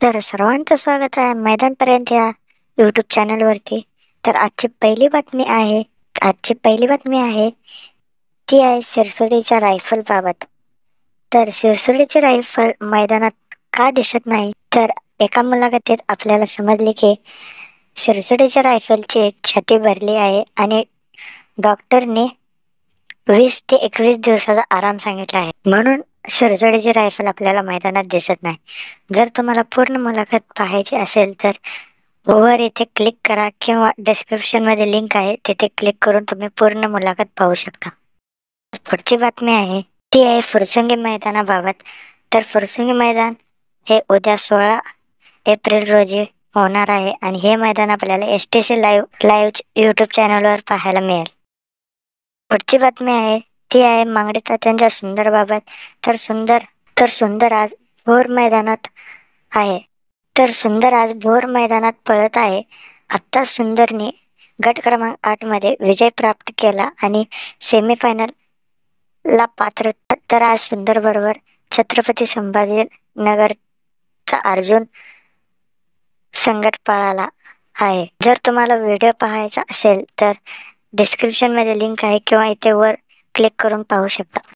तर सर्वांचं स्वागत आहे मैदानपर्यंत या यूट्यूब चॅनलवरती. तर आजची पहिली बातमी आहे ती आहे शिरसोडीच्या रायफल बाबत. तर शिरसोडीची रायफल मैदानात का दिसत नाही, तर एका मुलाखतीत आपल्याला समजले की शिरसोडीच्या रायफलची छाती भरली आहे आणि डॉक्टरने 20 ते 21 दिवसाचा आराम सांगितला आहे, म्हणून शिरसोडीची रायफल आपल्याला मैदानात दिसत नाही. जर तुम्हाला पूर्ण मुलाखत पाहायची असेल तर वर इथे क्लिक करा किंवा डिस्क्रिप्शनमध्ये लिंक आहे, तिथे क्लिक करून तुम्ही पूर्ण मुलाखत पाहू शकता. पुढची बातमी आहे ती आहे फुरसंगी मैदानाबाबत. तर फुरसंगी मैदान हे उद्या 16 एप्रिल रोजी होणार आहे आणि हे मैदान आपल्याला STC लाईव्ह यूट्यूब चॅनलवर पाहायला मिळेल. पुढची बातमी आहे ती आहे मांगडे तात्यांच्या सुंदरबाबत. तर सुंदर आज भोर मैदानात आहे. सुंदर आज भोर मैदानात पळत आहे. आत्ता सुंदरने गट क्रमांक 8 मध्ये विजय प्राप्त केला आणि सेमीफायनलला पात्र. तर आज सुंदर बरोबर छत्रपती संभाजीनगरचा अर्जुन संगट पळाला आहे. जर तुम्हाला व्हिडिओ पाहायचा असेल तर डिस्क्रिप्शनमध्ये लिंक आहे किंवा इथे वर क्लिक करून पाहू शकता.